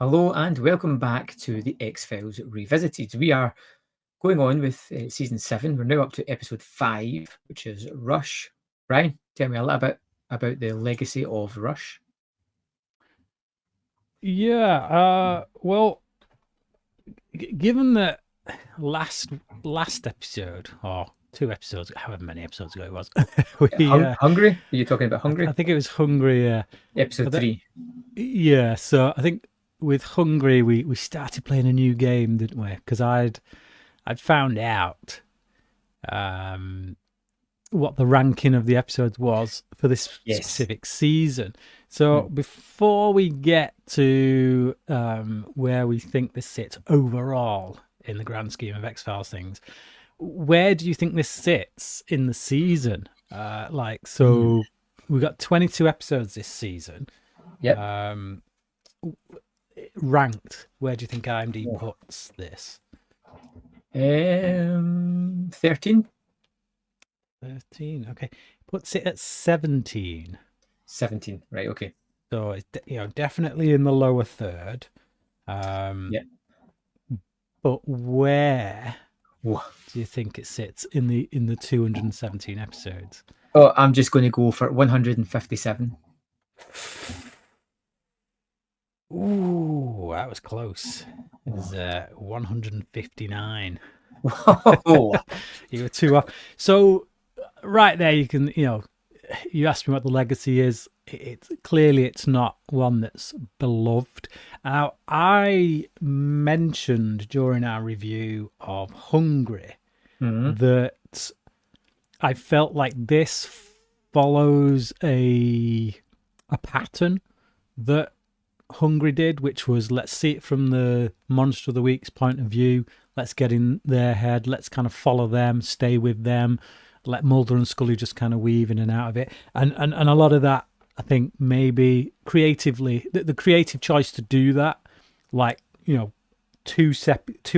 Hello and welcome back to the X-Files Revisited. We are going on with season 7. We're now up to episode 5, which is Rush. Brian, tell me a little bit about the legacy of Rush. Well, given that last episode, or 2 episodes, however many episodes ago it was, Hungry? Are you talking about I Hungry? think it was Hungry. Episode 3. So I think with Hungry, we started playing a new game, didn't we? Because I'd found out what the ranking of the episodes was for this Yes. specific season. So before we get to where we think this sits overall in the grand scheme of X-Files things, where do you think this sits in the season? We've got 22 episodes this season. Yep. Ranked, where do you think IMDb puts this? 13. 13, okay. Puts it at 17. 17, right, okay. So it's definitely in the lower third. Yeah. But where Whoa. do you think it sits in the 217 episodes? Oh, I'm just going to go for 157. Ooh, that was close. It was 159. Whoa. You were 2 off. So right there, you can, you asked me what the legacy is. It's clearly it's not one that's beloved. Now, I mentioned during our review of Hungry that I felt like this follows a pattern that Hungry did, which was let's see it from the Monster of the Week's point of view. Let's get in their head. Let's kind of follow them, stay with them. Let Mulder and Scully just kind of weave in and out of it. And a lot of that, I think, maybe creatively, the creative choice to do that, like, 2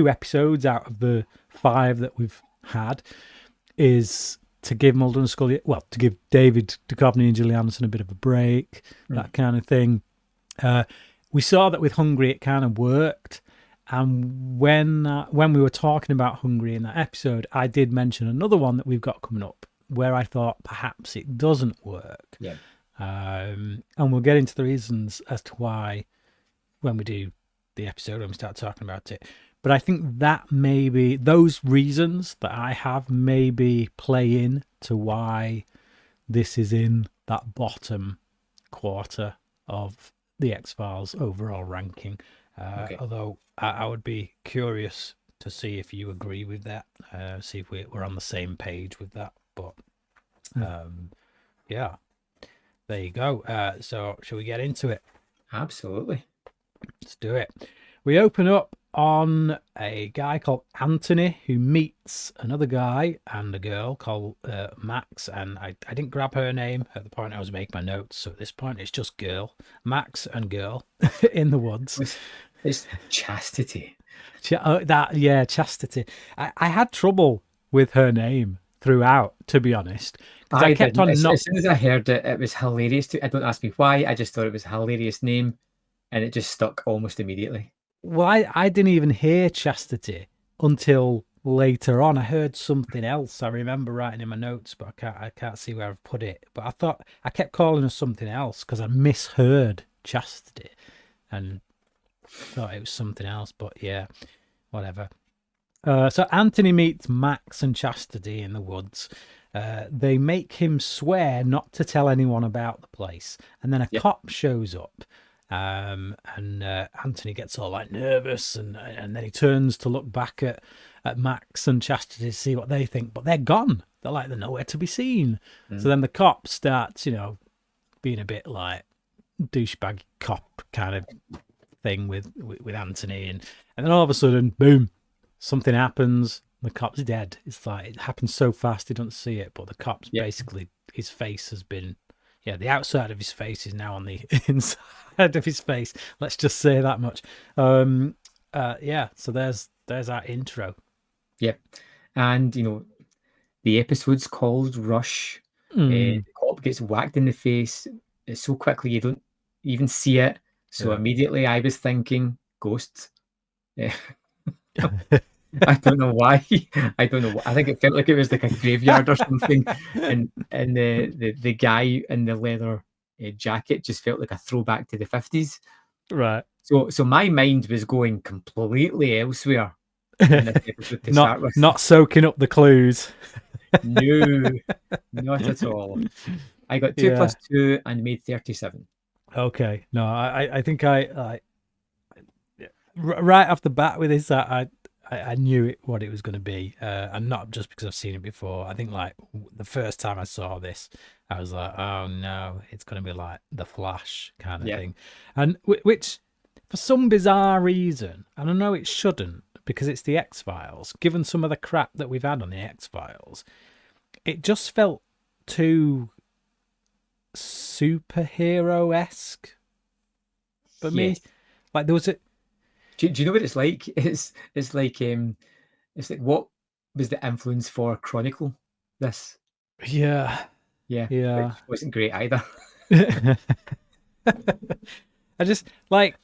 episodes out of the 5 that we've had, is to give Mulder and Scully, to give David Duchovny and Gillian a bit of a break, that kind of thing. We saw that with Hungry, it kind of worked. And when we were talking about Hungry in that episode, I did mention another one that we've got coming up where I thought perhaps it doesn't work. Yeah. And we'll get into the reasons as to why when we do the episode, when we start talking about it. But I think that maybe those reasons that I have maybe play in to why this is in that bottom quarter of the X-Files overall ranking. Although I would be curious to see if you agree with that, see if we're on the same page with that. But yeah, there you go. So shall we get into it? Absolutely. Let's do it. We open up on a guy called Anthony who meets another guy and a girl called Max, and I didn't grab her name at the point I was making my notes, so at this point it's just girl, Max and girl in the woods. It's Chastity. Chastity. I had trouble with her name throughout, to be honest, because I kept on as soon as I heard it, it was hilarious. Don't ask me why. I just thought it was a hilarious name, and it just stuck almost immediately. Well, I didn't even hear Chastity until later on. I heard something else. I remember writing in my notes, but I can't see where I've put it. But I thought I kept calling her something else because I misheard Chastity and thought it was something else. But yeah, whatever. So Anthony meets Max and Chastity in the woods. They make him swear not to tell anyone about the place, and then a cop shows up. And Anthony gets all like nervous, and then he turns to look back at Max and Chastity to see what they think, but they're gone. They're nowhere to be seen. So then the cop starts, being a bit like douchebag cop kind of thing with Anthony, and then all of a sudden, boom, something happens. The cop's dead. It's like it happens so fast he doesn't see it, but the cop's basically, his face has been. Yeah, the outside of his face is now on the inside of his face. Let's just say that much. So there's our intro. Yeah, and the episode's called Rush. The cop gets whacked in the face so quickly you don't even see it. So Yeah. immediately I was thinking ghosts. Yeah. I don't know why. I don't know. I think it felt like it was like a graveyard or something, and the guy in the leather jacket just felt like a throwback to the 50s. Right. So my mind was going completely elsewhere in this episode to not start with. not soaking up the clues. No, not at all. I got 2 Yeah. plus 2 and made 37. Okay. No, I think right off the bat with this, I knew what it was going to be, and not just because I've seen it before. I think like the first time I saw this, I was like, oh no, it's going to be like the Flash kind of thing, and which for some bizarre reason, and I know it shouldn't because it's the X-Files. Given some of the crap that we've had on the X-Files, it just felt too superhero-esque for me. Like there was a. Do you know what it's like? It's like what was the influence for Chronicle? This, Yeah. which wasn't great either. I just like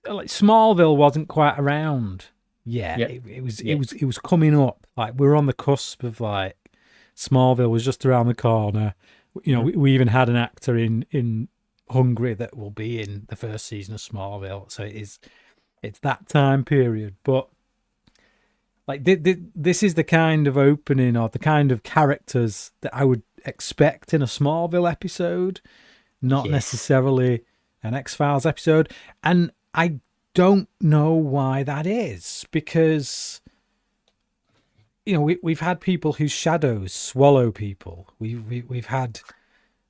Smallville wasn't quite around yet. Yeah. It was coming up. Like we were on the cusp of like Smallville was just around the corner. You know, we even had an actor in Hungary that will be in the first season of Smallville. So it's that time period. But like this is the kind of opening or the kind of characters that I would expect in a Smallville episode, not necessarily an X-Files episode. And I don't know why that is, because you know we've had people whose shadows swallow people. We've had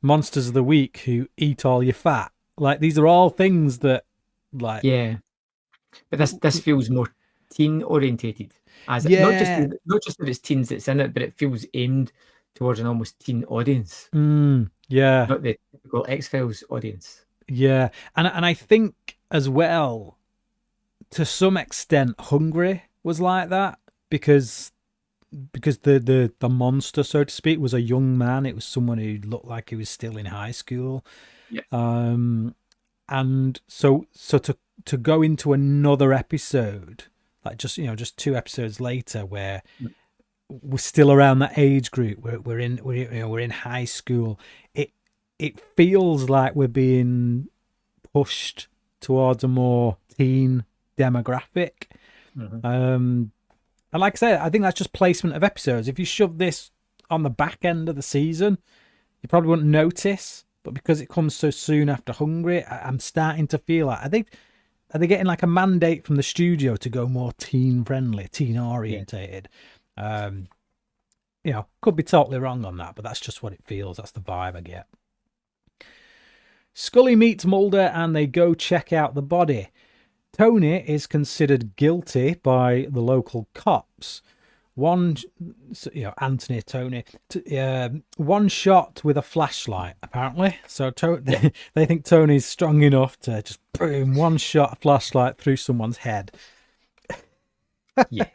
monsters of the week who eat all your fat. Like these are all things that like but this feels more teen orientated. As not just that it's teens that's in it, but it feels aimed towards an almost teen audience. Not the typical X-Files audience. Yeah, and I think as well, to some extent, Hungry was like that because the monster, so to speak, was a young man. It was someone who looked like he was still in high school. And so to go into another episode, like just 2 episodes later, where we're still around that age group, we're in high school. It feels like we're being pushed towards a more teen demographic. And like I said, I think that's just placement of episodes. If you shove this on the back end of the season, you probably wouldn't notice. But because it comes so soon after Hungry, I'm starting to feel like are they getting like a mandate from the studio to go more teen friendly, teen orientated? Could be totally wrong on that, but that's just what it feels. That's the vibe I get. Scully meets Mulder and they go check out the body. Tony is considered guilty by the local cops. Anthony, Tony, one shot with a flashlight, apparently. So they think Tony's strong enough to just boom, one shot a flashlight through someone's head. Yeah.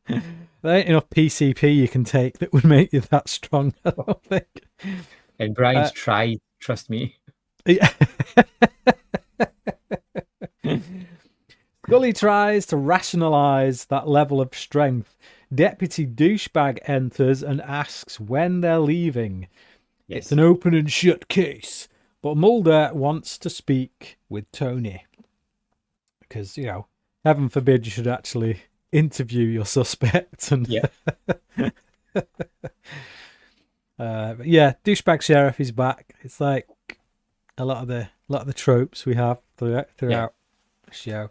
There ain't enough PCP you can take that would make you that strong, I don't think. And Brian's tried, trust me. Yeah. Scully tries to rationalise that level of strength. Deputy Douchebag enters and asks when they're leaving. Yes. It's an open and shut case. But Mulder wants to speak with Tony. Because, heaven forbid you should actually interview your suspect. And but yeah, Douchebag Sheriff is back. It's like a lot of the tropes we have throughout the show.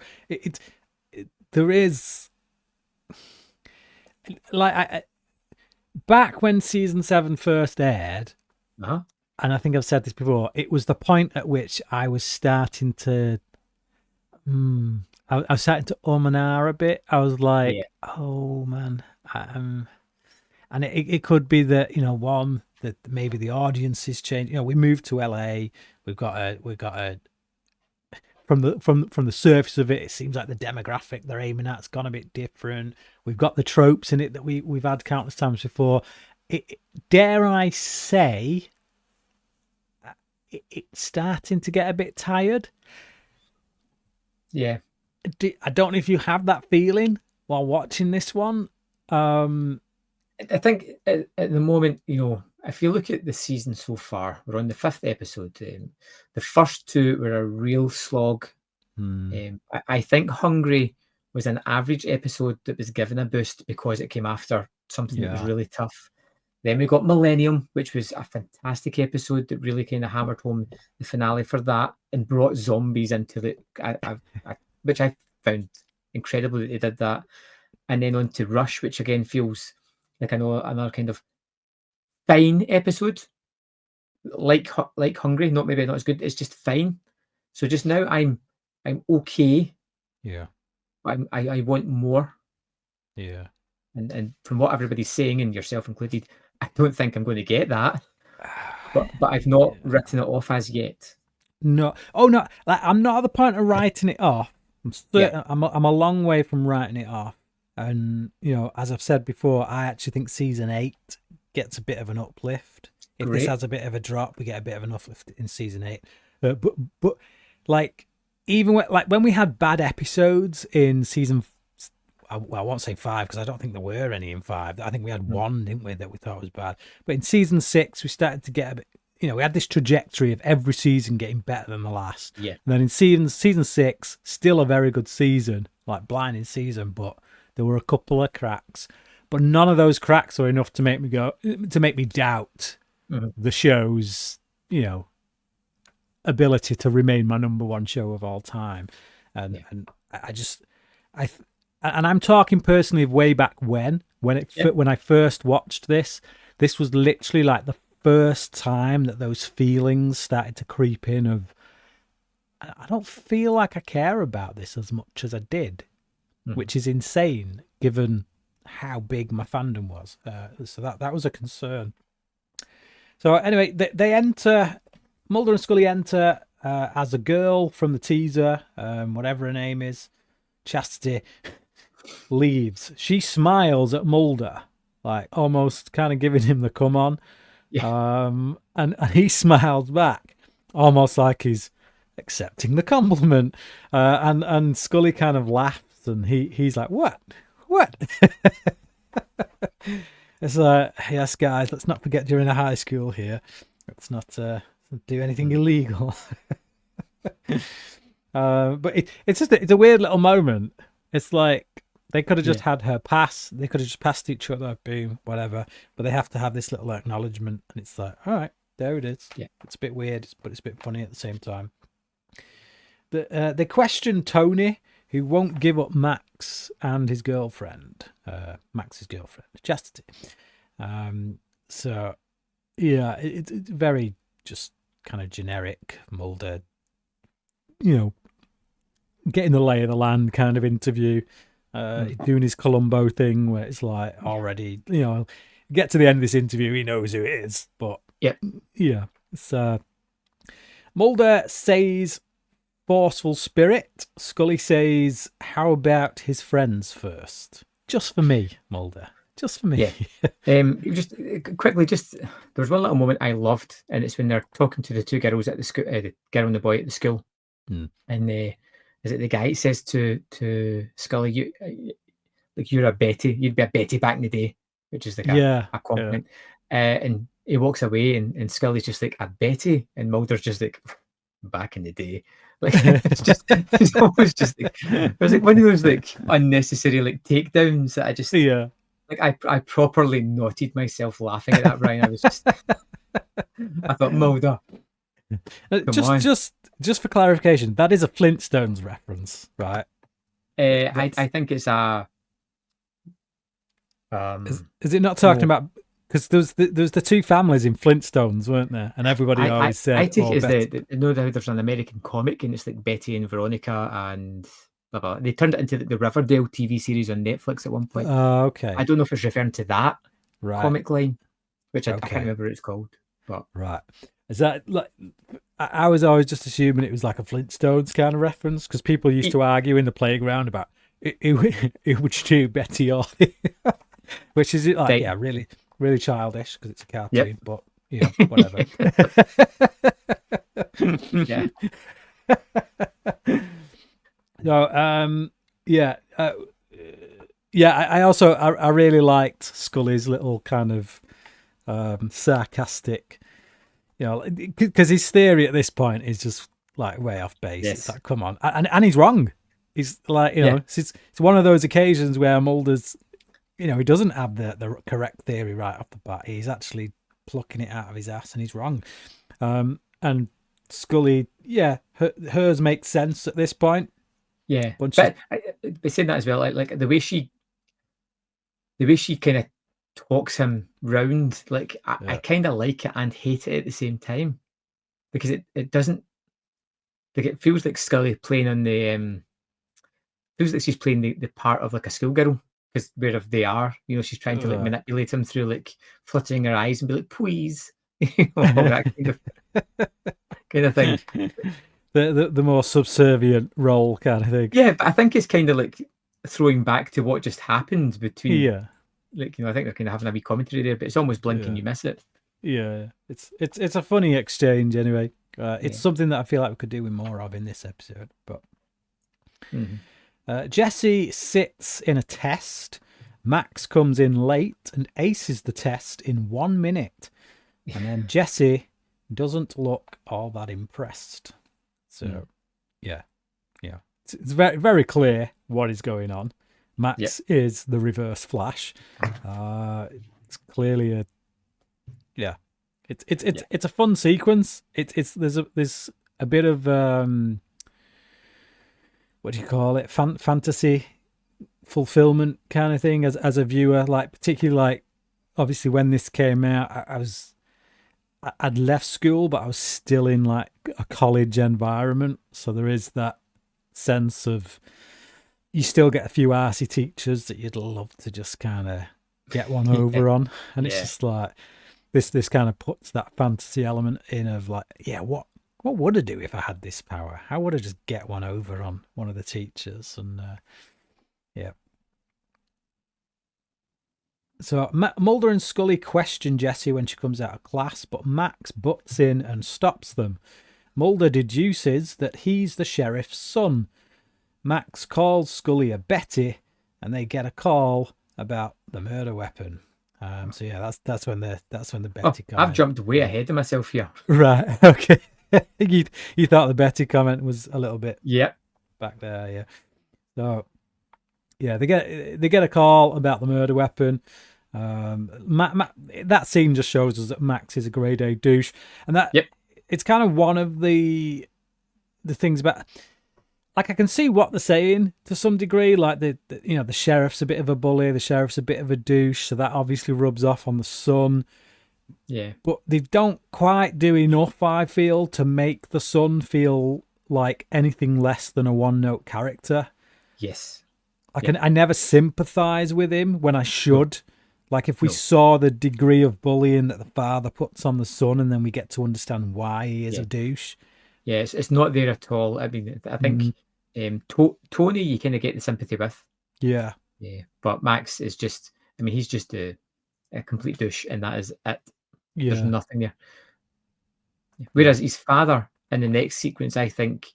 There is like back when season 7 first aired, and I think I've said this before, it was the point at which I was starting to I was starting to and ah a bit. I was like, oh man, and it could be that one that maybe the audience is changing. We moved to LA. We've got a from the surface of it, it seems like the demographic they're aiming at's gone a bit different. We've got the tropes in it that we've had countless times before. Dare I say, it's starting to get a bit tired. Yeah. I don't know if you have that feeling while watching this one. I think at the moment, if you look at the season so far, we're on the 5th episode. The first 2 were a real slog. I think Hungry was an average episode that was given a boost because it came after something that was really tough. Then we got Millennium, which was a fantastic episode that really kind of hammered home the finale for that and brought zombies into it, which I found incredible that they did that. And then on to Rush, which again feels like another kind of fine episode, like Hungry, maybe not as good. It's just fine. So just now I'm okay. Yeah. I want more. Yeah. And from what everybody's saying, and yourself included, I don't think I'm going to get that. But I've not written it off as yet. No. Oh no. Like, I'm not at the point of writing it off. I'm a long way from writing it off. And as I've said before, I actually think season 8 gets a bit of an uplift. If this has a bit of a drop, we get a bit of an uplift in season 8. But like, even when we had bad episodes in season, I won't say 5 because I don't think there were any in 5. I think we had one, didn't we, that we thought was bad. But in season 6, we started to get a bit. We had this trajectory of every season getting better than the last. Yeah. And then in season 6, still a very good season, like blinding season, but there were a couple of cracks. But none of those cracks were enough to make me doubt the show's, ability to remain my number one show of all time. And I'm talking personally of way back when I first watched this. This was literally like the first time that those feelings started to creep in of, I don't feel like I care about this as much as I did, which is insane given how big my fandom was. So that was a concern. So anyway, they enter, Mulder and Scully enter as a girl from the teaser, whatever her name is. Chastity leaves. She smiles at Mulder, like almost kind of giving him the come on. Yeah. And he smiles back, almost like he's accepting the compliment. And Scully kind of laughs, and he's like, "What? It's like, yes, guys, let's not forget you're in a high school here. Let's not do anything illegal." But it's a weird little moment. It's like they could have just had her pass. They could have just passed each other, boom, whatever. But they have to have this little acknowledgement, and it's like, all right, there it is. Yeah, it's a bit weird, but it's a bit funny at the same time. They question Tony, who won't give up Max and his girlfriend, Max's girlfriend, Chastity. So yeah, it's very just kind of generic Mulder, getting the lay of the land kind of interview, doing his Columbo thing where it's like already, get to the end of this interview, he knows who it is, but yeah. So Mulder says forceful spirit. Scully says, how about his friends first? Just for me, Mulder. Just for me. Yeah. Just quickly, there was one little moment I loved, and it's when they're talking to the two girls at the school, the girl and the boy at the school, and is it the guy says to Scully, you're a Betty, you'd be a Betty back in the day, which is like a compliment. And he walks away, and Scully's just like, a Betty, and Mulder's just like, back in the day. Like it's always just like, it was like one of those like unnecessary like takedowns that I just like I properly knotted myself laughing at that, Brian. I was just I thought, Mulder, just for clarification, that is a Flintstones reference, right? I think it's a is it not talking about, because there's the two families in Flintstones, weren't there? And everybody always said, I take it as there's an American comic, and it's like Betty and Veronica and blah, blah. They turned it into the Riverdale TV series on Netflix at one point. Oh, okay. I don't know if it's referring to that comic line, which I can't remember what it's called. But is that like, I was always just assuming it was like a Flintstones kind of reference, because people used to argue in the playground about who would do Betty or which is it like really really childish because it's a cartoon, but yeah, whatever. Yeah. No, yeah, yeah. I really liked Scully's little kind of sarcastic, because his theory at this point is just like way off base. Yes. It's like, come on, and he's wrong. He's like, it's one of those occasions where Mulder's, he doesn't have the correct theory right off the bat. He's actually plucking it out of his ass, and he's wrong. And Scully, hers makes sense at this point. Yeah, but saying that as well, like the way she kind of talks him round, like I kind of like it and hate it at the same time, because it doesn't, like, it feels like Scully playing on the feels like she's playing the part of like a schoolgirl, because wherever they are, she's trying to like manipulate him through like fluttering her eyes and be like, please, all that kind of thing. The more subservient role kind of thing. Yeah, but I think it's kind of like throwing back to what just happened between. Yeah. Like, I think they're kind of having a wee commentary there, but it's almost blink and you miss it. Yeah, it's a funny exchange anyway. It's something that I feel like we could do with more of in this episode. But Jesse sits in a test. Max comes in late and aces the test in 1 minute, and then Jesse doesn't look all that impressed. So, yeah, it's very, very clear what is going on. Max is the Reverse Flash. It's clearly it's a fun sequence. There's a bit of what do you call it? Fantasy fulfillment kind of thing as a viewer. Like, particularly, like, obviously when this came out, I'd left school, but I was still in like a college environment. So there is that sense of, you still get a few arsey teachers that you'd love to just kind of get one over on. And it's just like, this kind of puts that fantasy element in of like, what would I do if I had this power? How would I just get one over on one of the teachers? And So Mulder and Scully question Jessie when she comes out of class, but Max butts in and stops them. Mulder deduces that he's the sheriff's son. Max calls Scully a Betty, and they get a call about the murder weapon. So that's when the Betty comment. I've jumped way ahead of myself here. Right. Okay. you thought the Betty comment was a little bit back there, yeah. So they get a call about the murder weapon. That scene just shows us that Max is a grade A douche, and that it's kind of one of the things about, like, I can see what they're saying to some degree, like the sheriff's a bit of a bully, the sheriff's a bit of a douche, so that obviously rubs off on the son. Yeah, but they don't quite do enough, I feel, to make the son feel like anything less than a one-note character. Yes, I never sympathize with him when I should. Like, if we saw the degree of bullying that the father puts on the son, and then we get to understand why he is a douche. Yeah, it's not there at all. I mean, I think Tony, you kind of get the sympathy with. Yeah. But Max is just, I mean, he's just a complete douche, and that is it. Yeah. There's nothing there. Whereas his father in the next sequence, I think,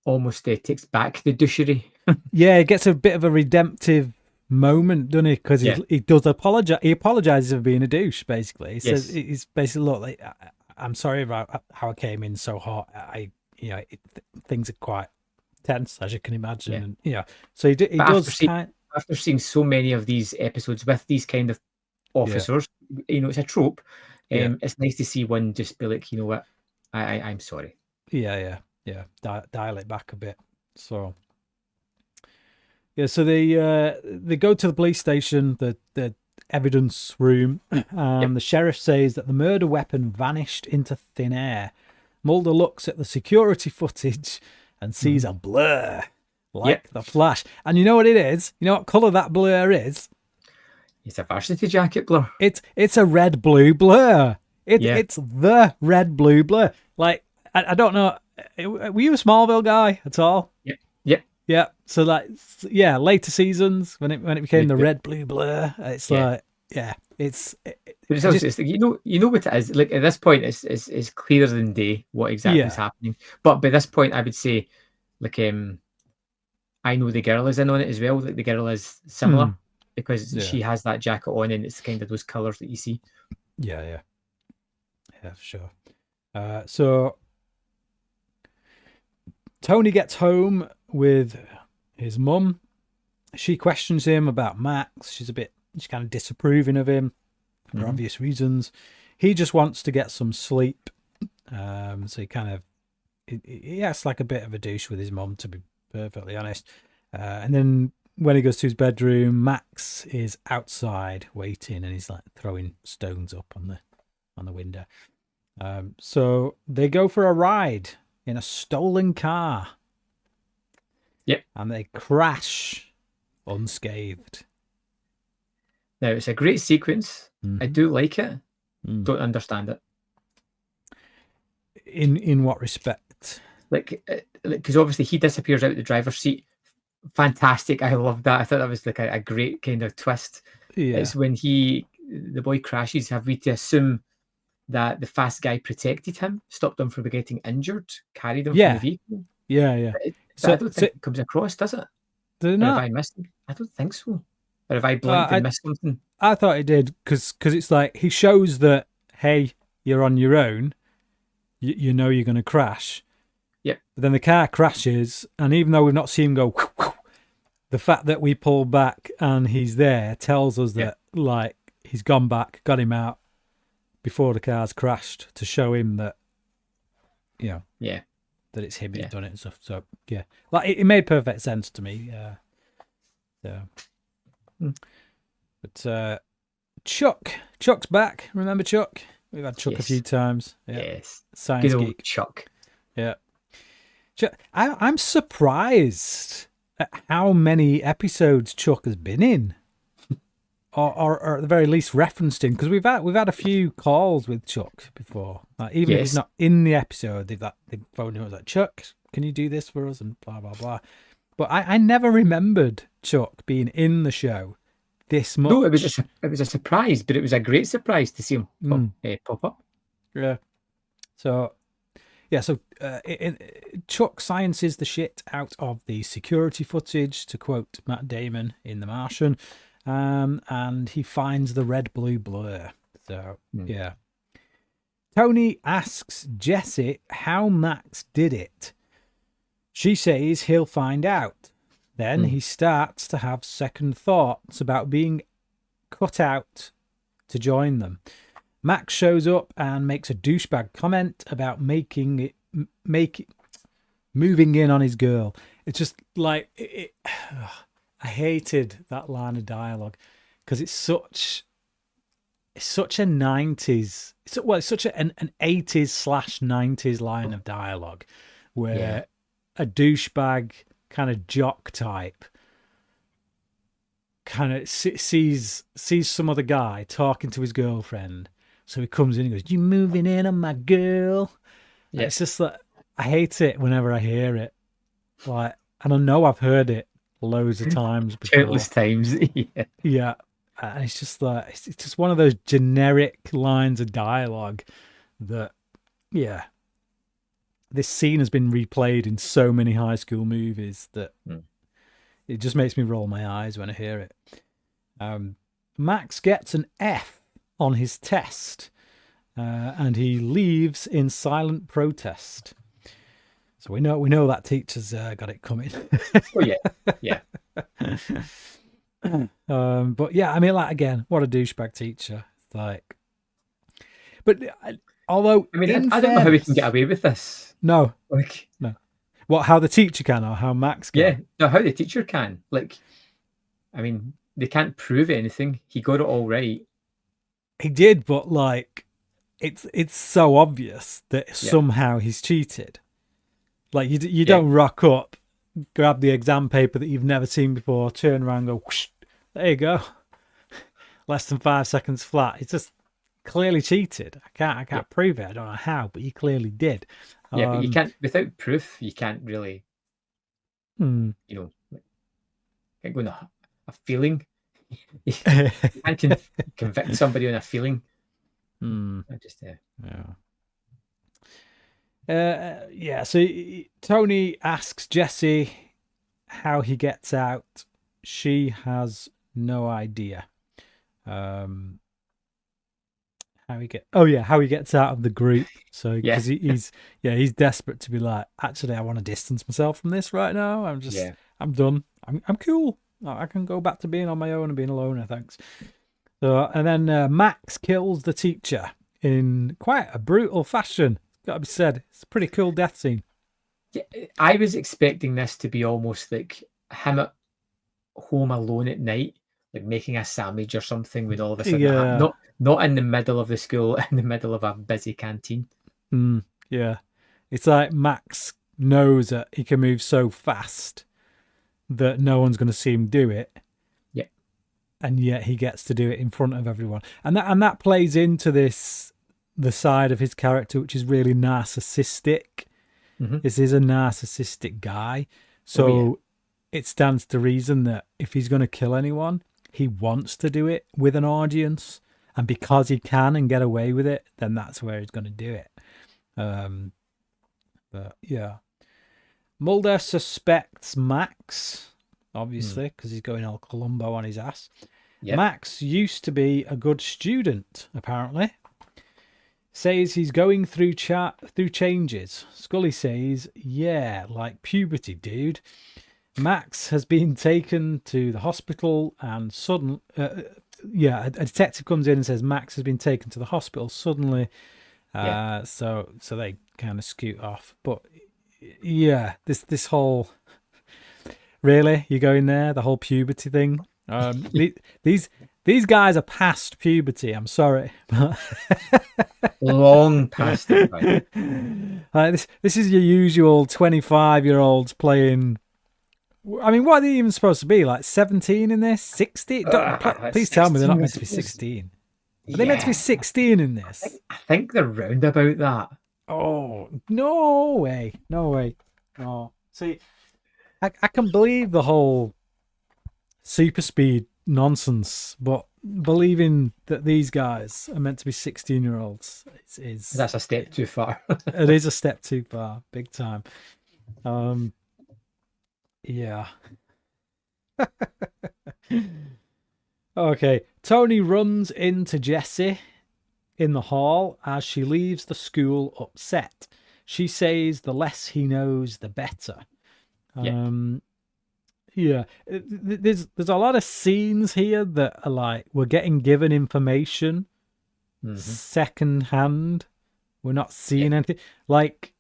almost takes back the douchery. Yeah, he gets a bit of a redemptive moment, doesn't he? Because he does apologize. He apologizes for being a douche. Basically, he says he's basically, look, like, I'm sorry about how I came in so hot. Things are quite tense, as you can imagine. And, so he does. After seeing so many of these episodes with these kind of officers, it's a trope. It's nice to see one just be like, you know what, I'm sorry. Yeah. Dial it back a bit. So. Yeah, so they go to the police station, the evidence room, and the sheriff says that the murder weapon vanished into thin air. Mulder looks at the security footage and sees a blur, like the Flash. And you know what it is? You know what colour that blur is? It's a varsity jacket blur. It's a red-blue blur. It's the red-blue blur. Like, I don't know, were you a Smallville guy at all? Yeah, so like, later seasons when it became the red blue blur, it's like, yeah, it's But it's also it's like, you know what it is. Like at this point, it's clearer than day what exactly is yeah, happening. But by this point, I would say, like I know the girl is in on it as well. Like the girl is similar because yeah, she has that jacket on, and it's kind of those colours that you see. yeah, for sure. So Tony gets home with his mum. She questions him about Max. She's kind of disapproving of him for obvious reasons. He just wants to get some sleep. So he acts like a bit of a douche with his mum, to be perfectly honest. And then when he goes to his bedroom, Max is outside waiting, and he's like throwing stones up on the window. So they go for a ride in a stolen car. Yep. And they crash unscathed. Now it's a great sequence. I do like it. Don't understand it. In what respect? Like, because obviously he disappears out the driver's seat. Fantastic! I love that. I thought that was like a great kind of twist. Yeah. It's when the boy crashes. Have we to assume that the fast guy protected him, stopped him from getting injured, carried him from the vehicle? Yeah. So I don't think it comes across, does it? Did it Or not? have I missed it? I don't think so. Or have I blinked and missed something? I thought it did because it's like he shows that, hey, you're on your own. You know you're going to crash. Yep. But then the car crashes, and even though we've not seen him go, the fact that we pull back and he's there tells us that like he's gone back, got him out before the car's crashed to show him that, that it's him who's done it and stuff. So yeah, like it made perfect sense to me. But Chuck's back. Remember Chuck? We've had Chuck a few times. Yeah. Yes, Science good old geek. Chuck. Yeah. I'm surprised at how many episodes Chuck has been in, or at the very least referenced in, because we've had a few calls with Chuck before. Like, even if he's not in the episode, they've phoned him and was like, Chuck, can you do this for us? And blah blah blah. But I never remembered Chuck being in the show this much. No, it was a surprise, but it was a great surprise to see him pop up. Yeah. So Chuck sciences the shit out of the security footage, to quote Matt Damon in The Martian, and he finds the red-blue blur. So, yeah. Tony asks Jessie how Max did it. She says he'll find out. Then he starts to have second thoughts about being cut out to join them. Max shows up and makes a douchebag comment about moving in on his girl. It's just like I hated that line of dialogue because it's such a 90s. It's such an 80s/90s line of dialogue where a douchebag kind of jock type kind of sees some other guy talking to his girlfriend. So he comes in and goes, "You moving in on my girl?" Yeah. It's just like, I hate it whenever I hear it. Like, and I know I've heard it loads of times before. Countless times. Yeah. And it's just like, it's just one of those generic lines of dialogue that, this scene has been replayed in so many high school movies that it just makes me roll my eyes when I hear it. Max gets an F on his test, and he leaves in silent protest. So we know that teacher's got it coming. Oh yeah. But yeah, I mean, like, again, what a douchebag teacher. Like, but although, I mean, I don't know how we can get away with this. No, no. What? How the teacher can, or how Max can? Yeah, no, how the teacher can. Like, I mean, they can't prove anything. He got it all right. He did, but like, it's so obvious that somehow he's cheated. Like, you don't rock up, grab the exam paper that you've never seen before, turn around, and go, whoosh, there you go. Less than 5 seconds flat. It's just clearly cheated. I can't prove it. I don't know how, but you clearly did. Yeah, but you can't, without proof, you can't really, can't go on a feeling. You can't convict somebody on a feeling. I just yeah. So Tony asks Jesse how he gets out. She has no idea. How he gets out of the group. So because he's desperate to be like, actually, I want to distance myself from this right now. I'm done. I'm cool. I can go back to being on my own and being a loner. Thanks. So and then Max kills the teacher in quite a brutal fashion. Got to be said, it's a pretty cool death scene. Yeah, I was expecting this to be almost like him at home alone at night, like making a sandwich or something with all of a sudden not in the middle of the school, in the middle of a busy canteen. Yeah. It's like Max knows that he can move so fast that no one's going to see him do it. Yeah. And yet he gets to do it in front of everyone. And that plays into the side of his character, which is really narcissistic. This is a narcissistic guy. So it stands to reason that if he's going to kill anyone, he wants to do it with an audience. And because he can and get away with it, then that's where he's going to do it. But yeah. Mulder suspects Max, obviously, because he's going all Columbo on his ass. Yep. Max used to be a good student, apparently. Says he's going through changes. Scully says, yeah, like puberty, dude. Max has been taken to the hospital and suddenly... a detective comes in and says Max has been taken to the hospital suddenly. So they kind of scoot off. But yeah, this whole... Really? You going there? The whole puberty thing? These guys are past puberty. I'm sorry. Long past it, right? This is your usual 25-year-olds playing... I mean, what are they even supposed to be? Like 17 in this? 16? Please tell me they're not meant to be 16. Are they meant to be 16 in this? I think they're round about that. Oh, no way. No way. No. See, I can believe the whole super speed nonsense, but believing that these guys are meant to be 16-year-olds is... That's a step too far. It is a step too far. Big time. Yeah. Okay. Tony runs into Jessie in the hall as she leaves the school upset. She says the less he knows, the better. Yeah. There's a lot of scenes here that are like we're getting given information second hand. We're not seeing anything. Like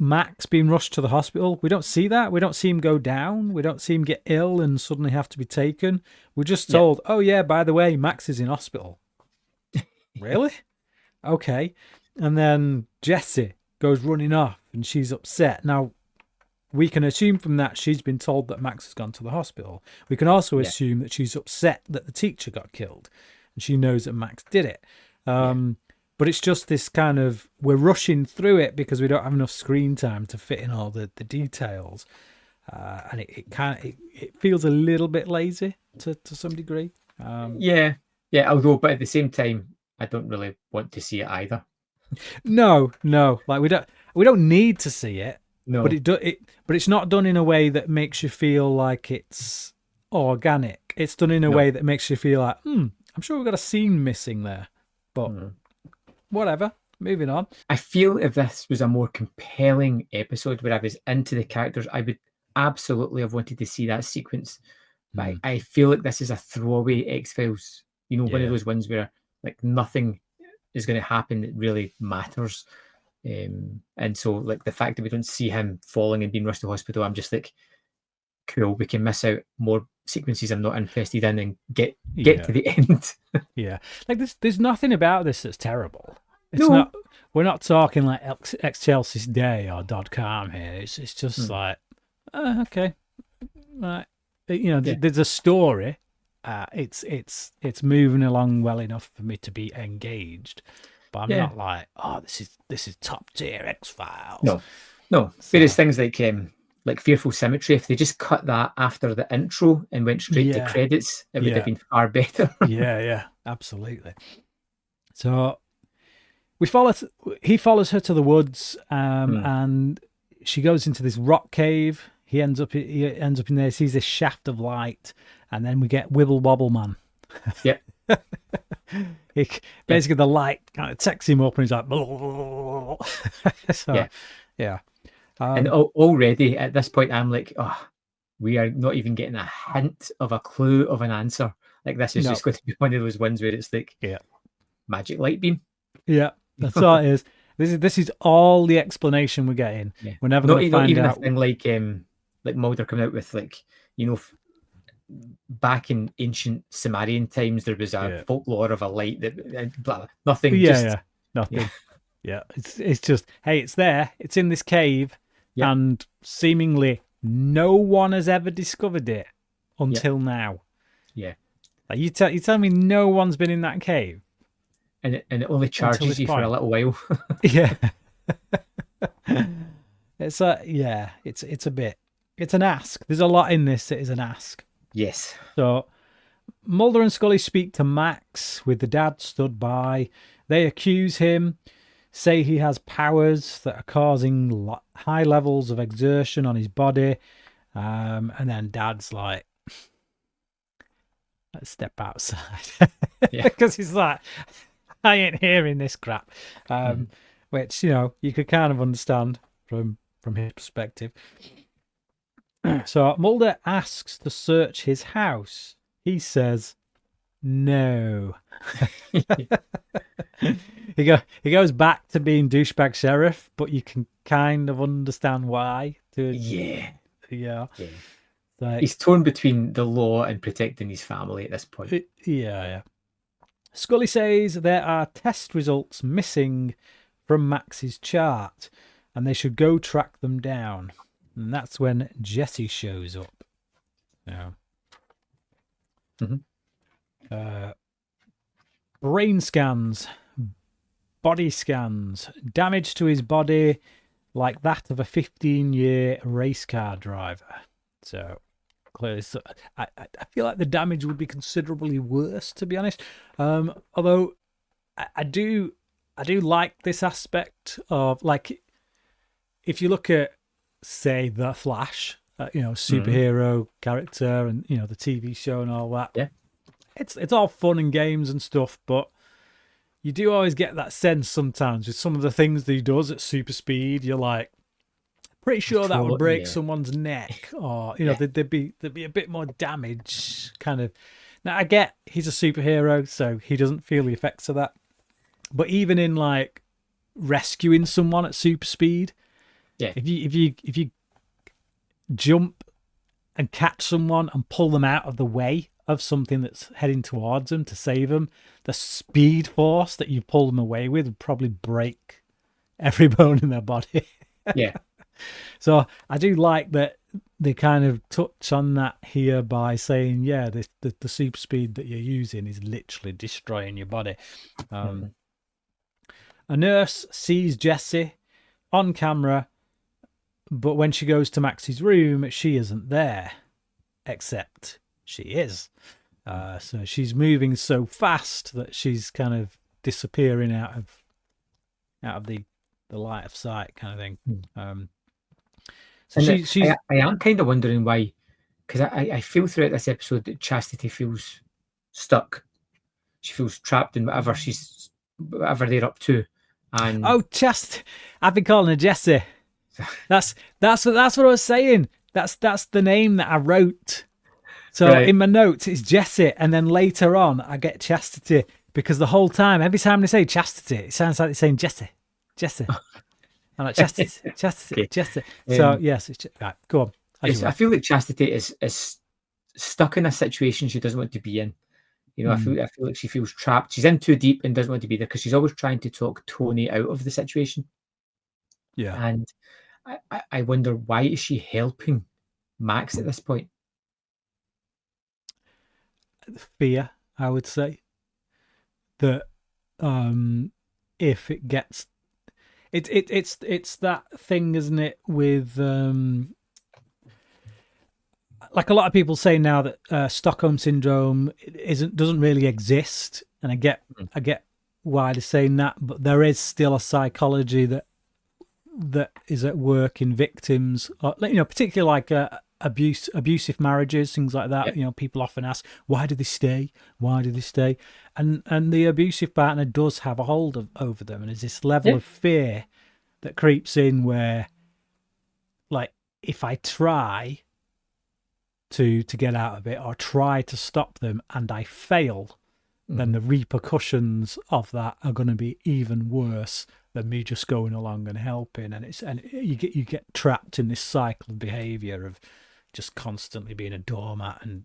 Max being rushed to the hospital. We don't see that. We don't see him go down. We don't see him get ill and suddenly have to be taken. We're just told, oh yeah, by the way, Max is in hospital. Really? Okay. And then Jessie goes running off and she's upset. Now, we can assume from that she's been told that Max has gone to the hospital. We can also assume that she's upset that the teacher got killed and she knows that Max did it. But it's just this kind of, we're rushing through it because we don't have enough screen time to fit in all the details. And it feels a little bit lazy to some degree. Although, but at the same time, I don't really want to see it either. No. Like we don't need to see it. No. But it's not done in a way that makes you feel like it's organic. It's done in a way that makes you feel like, I'm sure we've got a scene missing there. But whatever. Moving on. I feel if this was a more compelling episode where I was into the characters, I would absolutely have wanted to see that sequence. But I feel like this is a throwaway X-Files. One of those ones where like nothing is going to happen that really matters. And so like the fact that we don't see him falling and being rushed to hospital, I'm just like, cool, we can miss out more sequences I'm not interested in and get to the end. Like there's nothing about this that's terrible. It's we're not talking like Excelsis Day or .com here. It's just like okay, right. There's a story. It's moving along well enough for me to be engaged, but I'm not like, oh, this is top tier X-Files. No. Various things like like Fearful Symmetry, if they just cut that after the intro and went straight to credits, it would have been far better. Yeah, absolutely. So he follows her to the woods, and she goes into this rock cave. He ends up in there, sees this shaft of light, and then we get Wibble Wobble Man. Yep. Basically, the light kind of takes him up, and he's like, so, yeah. And already at this point, I'm like, we are not even getting a hint of a clue of an answer. Like, this is just going to be one of those ones where it's like, magic light beam. Yeah, that's all it is. This is all the explanation we're getting. Yeah. We're never going to find even out. A thing like Mulder coming out with, like, you know, back in ancient Sumerian times, there was a folklore of a light that blah, nothing. Nothing. Yeah, it's just, hey, it's there. It's in this cave, and seemingly no one has ever discovered it until now. Yeah, like you tell me no one's been in that cave, and it only charges you for a little while. Yeah, it's a bit. It's an ask. There's a lot in this that is an ask. Yes. So Mulder and Scully speak to Max with the dad stood by. They accuse him, say he has powers that are causing high levels of exertion on his body. And then Dad's like, let's step outside. Because he's like, I ain't hearing this crap. Which, you know, you could kind of understand from his perspective. So Mulder asks to search his house. He says, no. He goes back to being douchebag sheriff, but you can kind of understand why. Yeah. Like, he's torn between the law and protecting his family at this point. Yeah. Scully says there are test results missing from Max's chart, and they should go track them down. And that's when Jesse shows up. Yeah. Brain scans, body scans, damage to his body like that of a 15-year race car driver. So clearly, I feel like the damage would be considerably worse, to be honest. Although I do like this aspect of, like, if you look at, say, The Flash, superhero character, and the TV show and all that. Yeah. It's all fun and games and stuff, but you do always get that sense sometimes with some of the things that he does at super speed. You're like, pretty sure that would break someone's neck, or there'd be a bit more damage. Kind of. Now I get he's a superhero, so he doesn't feel the effects of that. But even in, like, rescuing someone at super speed, if you jump and catch someone and pull them out of the way of something that's heading towards them to save them, the speed force that you pull them away with would probably break every bone in their body. Yeah. So I do like that they kind of touch on that here by saying, the super speed that you're using is literally destroying your body. A nurse sees Jessie on camera, but when she goes to Max's room, she isn't there, except she is. So she's moving so fast that she's kind of disappearing out of the light of sight, kind of thing. So she's. I am kind of wondering why, because I feel throughout this episode that Chastity feels stuck. She feels trapped in whatever they're up to. And I've been calling her Jessie. That's what I was saying. That's the name that I wrote. So in my notes it's Jessie, and then later on I get Chastity, because the whole time, every time they say Chastity, it sounds like they're saying Jessie. I'm like, Chastity. So yes, it's right. Go on. I feel like Chastity is stuck in a situation she doesn't want to be in. I feel like she feels trapped. She's in too deep and doesn't want to be there, because she's always trying to talk Tony out of the situation. Yeah. And I wonder, why is she helping Max at this point? Fear, I would say. That if it gets it's that thing, isn't it, with like a lot of people say now that Stockholm syndrome doesn't really exist, and I get why they're saying that, but there is still a psychology that is at work in victims, particularly like abusive marriages, things like that. Yep. People often ask, why do they stay? Why do they stay? And the abusive partner does have a hold over them, and there's this level of fear that creeps in where, like, if I try to get out of it or try to stop them and I fail, then the repercussions of that are going to be even worse than me just going along and helping. And you get trapped in this cycle of behavior of just constantly being a doormat. And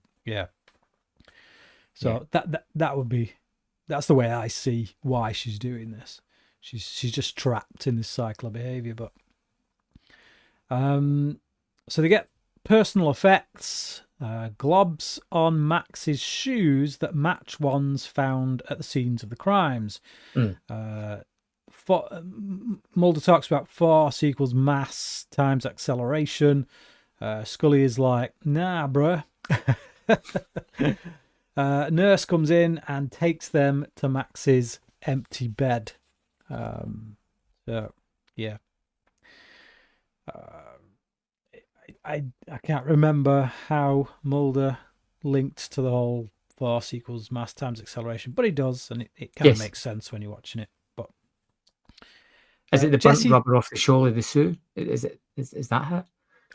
so that's the way I see why she's doing this. She's just trapped in this cycle of behavior. But so they get personal effects. Globs on Max's shoes that match ones found at the scenes of the crimes. Mulder talks about force equals mass times acceleration. Scully is like, nah, bruh. Nurse comes in and takes them to Max's empty bed. I can't remember how Mulder linked to the whole force equals mass times acceleration, but he does, and it kind of makes sense when you're watching it. But is it the burnt rubber off the shoulder of the Sue? Is that it?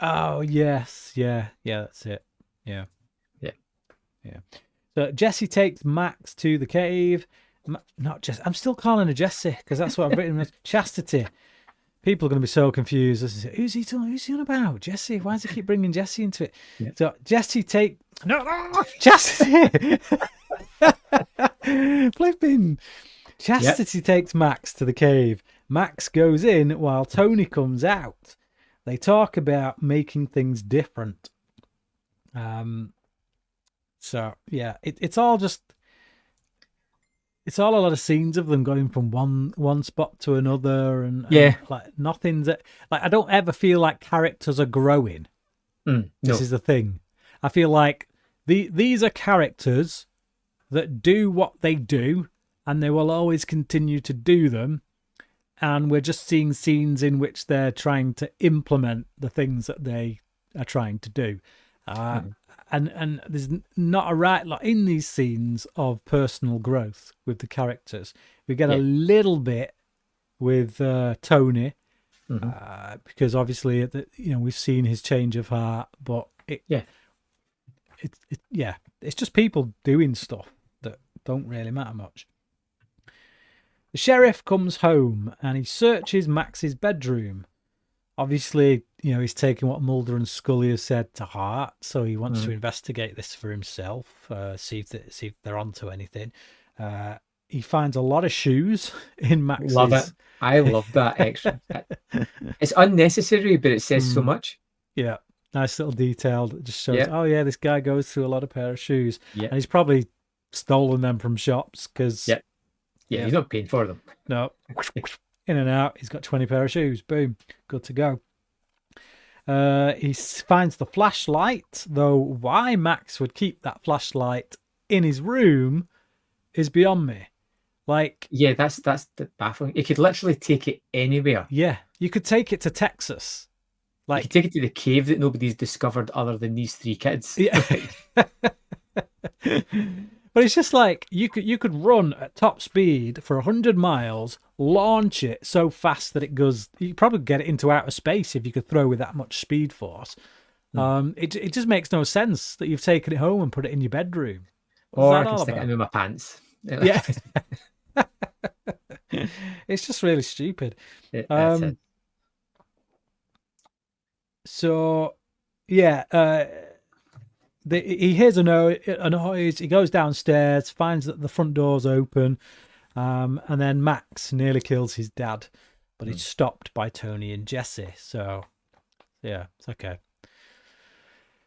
Oh yes, yeah, that's it. Yeah. So Jesse takes Max to the cave. Not Jesse. I'm still calling her Jesse because that's what I've written. Chastity. People are going to be so confused. Who's he on about? Jesse? Why does he keep bringing Jesse into it? Yeah. So Jesse Chastity. Flipping. Chastity takes Max to the cave. Max goes in while Tony comes out. They talk about making things different. So yeah, it's all a lot of scenes of them going from one spot to another, and like nothing's like, I don't ever feel like characters are growing. This is the thing. I feel like these are characters that do what they do, and they will always continue to do them. And we're just seeing scenes in which they're trying to implement the things that they are trying to do. And there's not a right lot in these scenes of personal growth with the characters. We get a little bit with Tony, because obviously we've seen his change of heart, but it's just people doing stuff that don't really matter much. The sheriff comes home and he searches Max's bedroom. Obviously, he's taking what Mulder and Scully have said to heart, so he wants to investigate this for himself, see if they're onto anything. He finds a lot of shoes in Max's. Love it. I love that extra. It's unnecessary, but it says so much. Yeah, nice little detail that just shows, this guy goes through a lot of pair of shoes. Yeah. And he's probably stolen them from shops because... Yeah, he's not paying for them. No. In and out, he's got 20 pair of shoes. Boom, good to go. He finds the flashlight, though why Max would keep that flashlight in his room is beyond me. Like, yeah, that's the baffling. You could literally take it anywhere. Yeah, you could take it to Texas. Like, you could take it to the cave that nobody's discovered other than these three kids. Yeah. But it's just like you could run at top speed for 100 miles, launch it so fast that it goes. You probably get it into outer space if you could throw with that much speed force. It just makes no sense that you've taken it home and put it in your bedroom. Or I can stick it in my pants. Yeah, it's just really stupid. That's it. So yeah. He hears a noise. He goes downstairs, finds that the front door's open, and then Max nearly kills his dad, but he's stopped by Tony and Jesse. So, yeah, it's okay.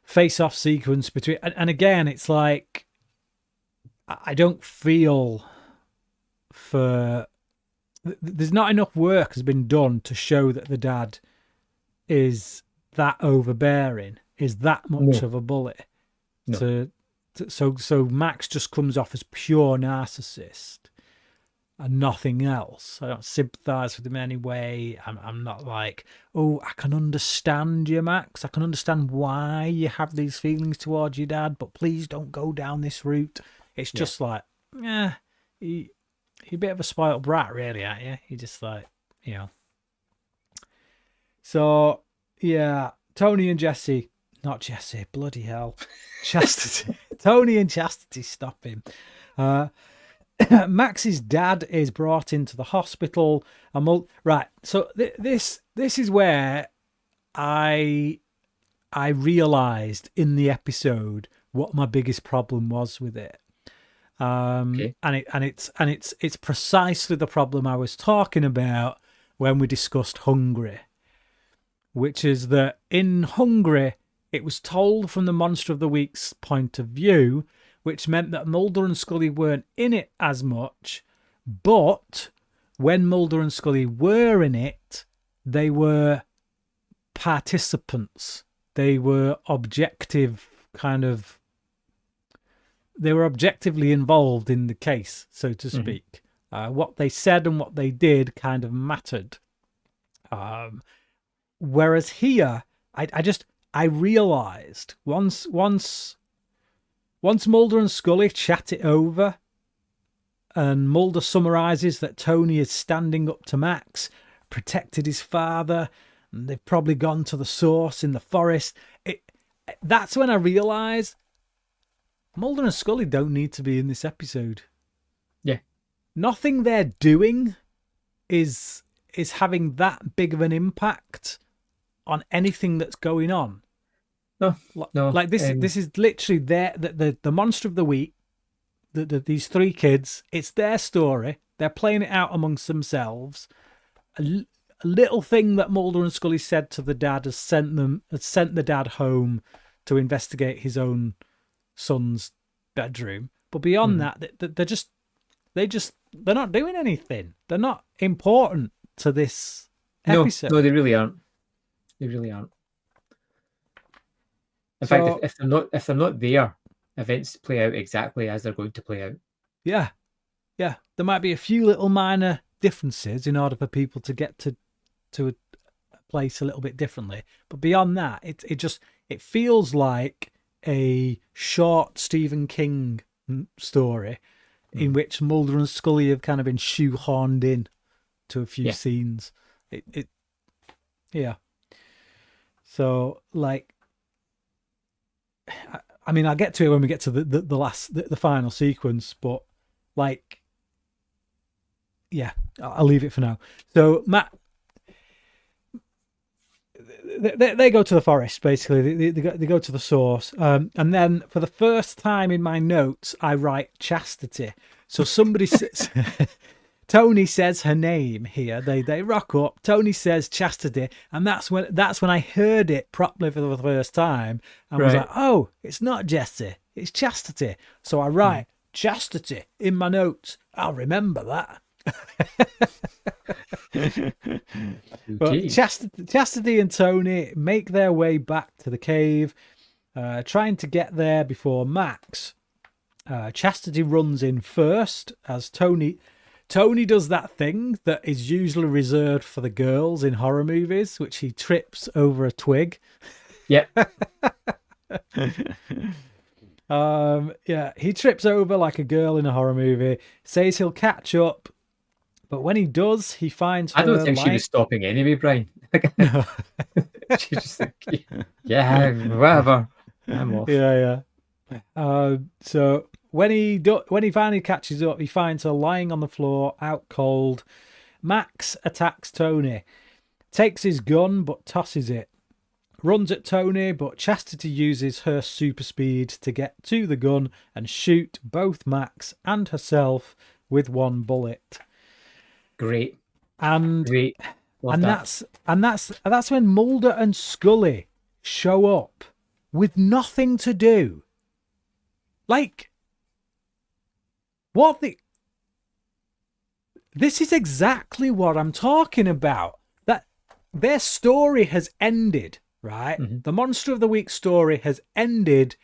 Face-off sequence between, and again, it's like I don't feel there's not enough work has been done to show that the dad is that overbearing. is that much No. of a bully. No. So Max just comes off as pure narcissist and nothing else. I don't sympathise with him anyway. I'm not like, oh, I can understand you, Max. I can understand why you have these feelings towards your dad, but please don't go down this route. It's just like, you're a bit of a spoiled brat, really, aren't you? You're just like, So, yeah, Tony and Jesse, not Jesse, bloody hell, Chastity. Tony and Chastity stop him. Max's dad is brought into the hospital. Right, so this is where I realised in the episode what my biggest problem was with it. Okay. And it's precisely the problem I was talking about when we discussed Hungry, which is that in Hungry it was told from the Monster of the Week's point of view, which meant that Mulder and Scully weren't in it as much, but when Mulder and Scully were in it, they were participants. They were they were objectively involved in the case, so to speak. What they said and what they did kind of mattered. Whereas here, I realised once Mulder and Scully chat it over, and Mulder summarises that Tony is standing up to Max, protected his father, and they've probably gone to the source in the forest. That's when I realised Mulder and Scully don't need to be in this episode. Yeah. Nothing they're doing is having that big of an impact on anything that's going on. No. Like this is literally the Monster of the Week. These three kids, it's their story. They're playing it out amongst themselves. A little thing that Mulder and Scully said to the dad has sent the dad home to investigate his own son's bedroom. But beyond that, they're not doing anything. They're not important to this episode. No, they really aren't. They really aren't. In fact, if they're not there, events play out exactly as they're going to play out. Yeah. There might be a few little minor differences in order for people to get to a place a little bit differently, but beyond that, it feels like a short Stephen King story in which Mulder and Scully have kind of been shoehorned in to a few scenes. So, like, I mean, I'll get to it when we get to the final sequence, but like, yeah, I'll leave it for now. So Matt, they go to the forest, basically. They go to the source, and then for the first time in my notes, I write Chastity. So somebody says, Tony says her name here. They rock up. Tony says Chastity, and that's when I heard it properly for the first time, and was like, oh, it's not Jessie, it's Chastity. So I write Chastity in my notes. I'll remember that. But Chastity and Tony make their way back to the cave, trying to get there before Max. Chastity runs in first as Tony does that thing that is usually reserved for the girls in horror movies, which he trips over a twig. Yep. He trips over like a girl in a horror movie, says he'll catch up, but when he does, he finds her. I don't think she was stopping anyway, Brian. No. She's just like, yeah, whatever. I'm off. Yeah. So when he finally catches up, he finds her lying on the floor, out cold. Max attacks Tony, takes his gun but tosses it, runs at Tony, but Chastity uses her super speed to get to the gun and shoot both Max and herself with one bullet. Great. And Love that's when Mulder and Scully show up with nothing to do. Like, this is exactly what I'm talking about. That their story has ended. right? Mm-hmm. The Monster of the Week story has ended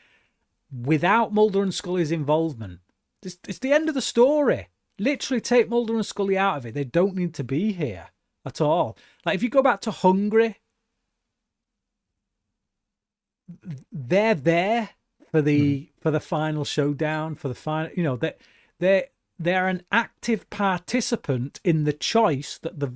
without Mulder and Scully's involvement. It's the end of the story. Literally take Mulder and Scully out of it. They don't need to be here at all. Like, if you go back to Hungry, they're there for the final showdown, for the final, you know, they're an active participant in the choice that the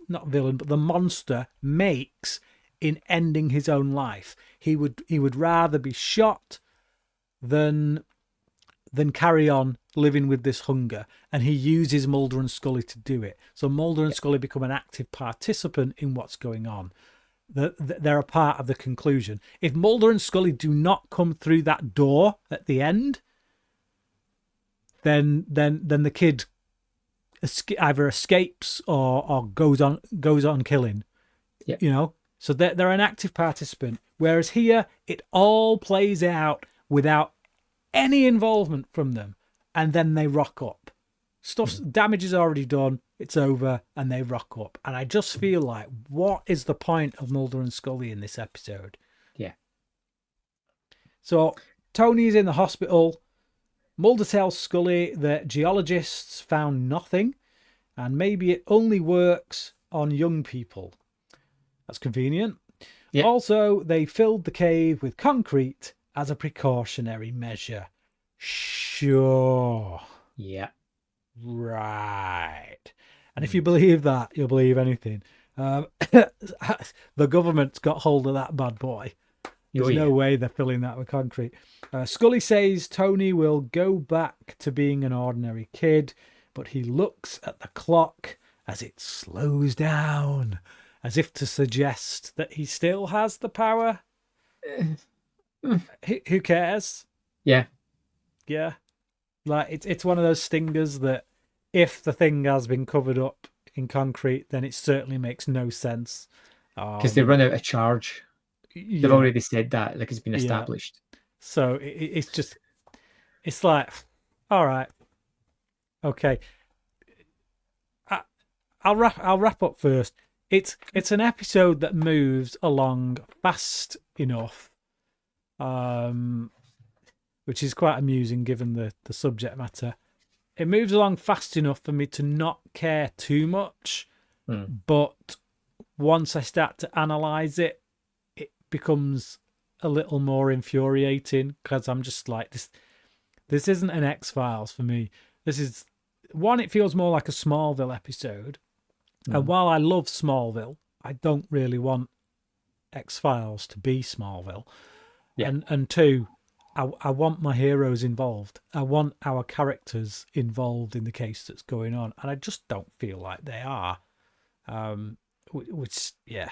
but the monster makes in ending his own life. He would rather be shot than carry on living with this hunger, and he uses Mulder and Scully to do it. So Mulder and Scully become an active participant in what's going on. They're a part of the conclusion. If Mulder and Scully do not come through that door at the end, then the kid either escapes or goes on killing. Yeah. You know, so they're an active participant. Whereas here, it all plays out without any involvement from them, and then they rock up. Damage is already done. It's over, and they rock up. And I just feel like, what is the point of Mulder and Scully in this episode? Yeah. So Tony's in the hospital. Mulder tells Scully that geologists found nothing, and maybe it only works on young people. That's convenient. Yeah. Also, they filled the cave with concrete as a precautionary measure. Sure. Yeah. Right. And if you believe that, you'll believe anything. The government's got hold of that bad boy. There's no way they're filling that with concrete. Scully says Tony will go back to being an ordinary kid, but he looks at the clock as it slows down, as if to suggest that he still has the power. Who cares? Yeah. Yeah. Like, it's one of those stingers that if the thing has been covered up in concrete, then it certainly makes no sense. Because they run out of charge. They've already said that, like, it's been established. Yeah. So it's like, all right, okay. I'll wrap up first. It's an episode that moves along fast enough, which is quite amusing given the subject matter. It moves along fast enough for me to not care too much, but once I start to analyze it, it becomes a little more infuriating, because I'm just like, this isn't an X-Files for me. This is one, it feels more like a Smallville episode. And while I love Smallville, I don't really want X-Files to be Smallville. Yeah. And two, I want my heroes involved. I want our characters involved in the case that's going on. And I just don't feel like they are. Which, yeah.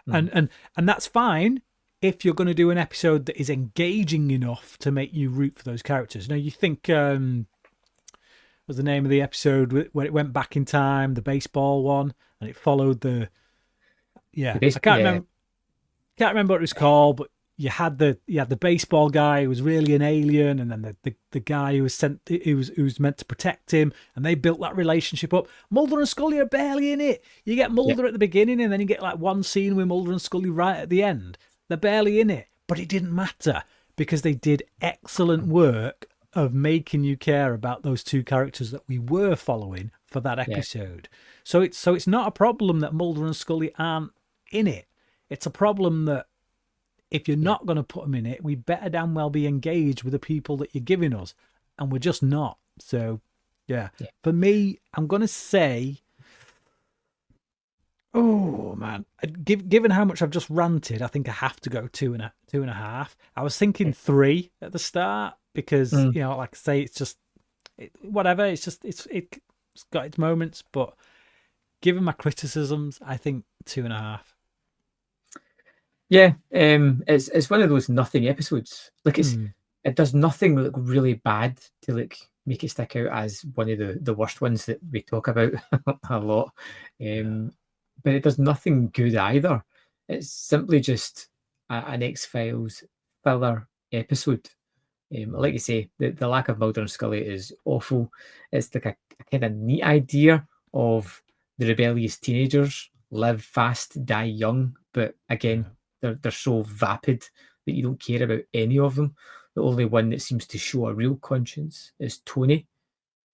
And that's fine if you're going to do an episode that is engaging enough to make you root for those characters. Now, you think, was the name of the episode when it went back in time, the baseball one, and it followed I can't remember what it was called, but you had the baseball guy who was really an alien, and then the guy who was meant to protect him, and they built that relationship up. Mulder and Scully are barely in it. You get Mulder at the beginning, and then you get like one scene with Mulder and Scully right at the end. They're barely in it, but it didn't matter because they did excellent work of making you care about those two characters that we were following for that episode. Yeah. So it's not a problem that Mulder and Scully aren't in it. It's a problem that if you're not going to put them in it, we better damn well be engaged with the people that you're giving us, and we're just not. So, yeah. For me, I'm going to say, oh man, given how much I've just ranted, I think I have to go 2.5. I was thinking 3 at the start because you know, like I say, it's just whatever. It's just it's got its moments, but given my criticisms, I think 2.5. Yeah, it's one of those nothing episodes. Like it does nothing like really bad to like make it stick out as one of the worst ones that we talk about a lot. But it does nothing good either. It's simply just an X-Files filler episode. Like you say, the lack of Mulder and Scully is awful. It's like a kind of neat idea of the rebellious teenagers live fast, die young. But again, they're so vapid that you don't care about any of them. The only one that seems to show a real conscience is Tony.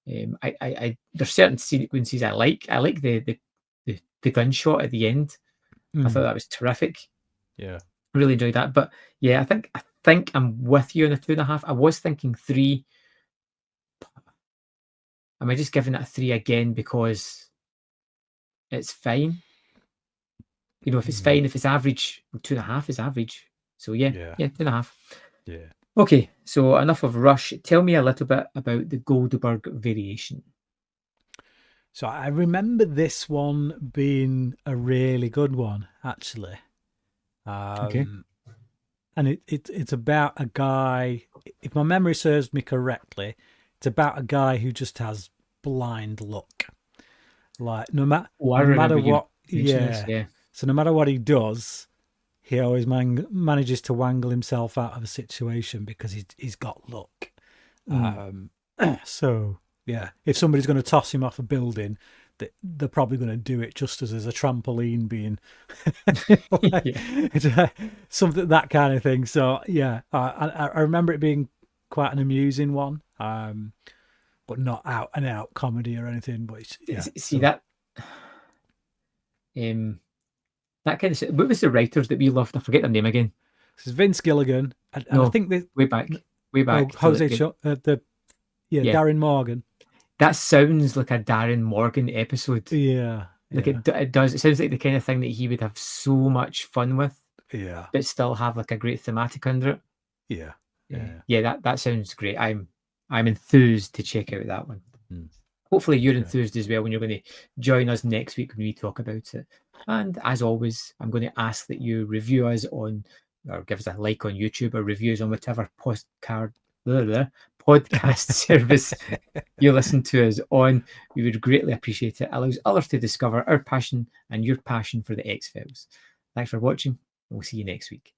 There's certain sequences I like. I like the gunshot at the end. I thought that was terrific. Yeah. Really enjoyed that. But yeah, I think I'm with you on a 2.5. I was thinking 3. Am I just giving it a 3 again because it's fine? You know, if it's fine, if it's average, 2.5 is average. So yeah, 2.5. Yeah. Okay, so enough of Rush. Tell me a little bit about the Goldberg variation. So I remember this one being a really good one, actually. Okay. And it's about a guy, if my memory serves me correctly, it's about a guy who just has blind luck. Like no matter what, yeah. So no matter what he does, he always manages to wangle himself out of a situation because he's got luck. So yeah, if somebody's going to toss him off a building, they're probably going to do it just as there's a trampoline being something, that kind of thing. So yeah, I remember it being quite an amusing one, but not out and out comedy or anything. But that kind of, what was the writers that we loved? I forget their name again. This is Vince Gilligan, and I think they way back. Jose Darren Morgan. That sounds like a Darren Morgan episode. Yeah. It does. It sounds like the kind of thing that he would have so much fun with. Yeah. But still have like a great thematic under it. Yeah. Yeah. That sounds great. I'm enthused to check out that one. Hopefully you're enthused as well when you're going to join us next week when we talk about it. And as always, I'm going to ask that you review us on, or give us a like on YouTube, or reviews on whatever podcast service you listen to us on. We would greatly appreciate it. It allows others to discover our passion and your passion for the X-Files. Thanks for watching, and we'll see you next week.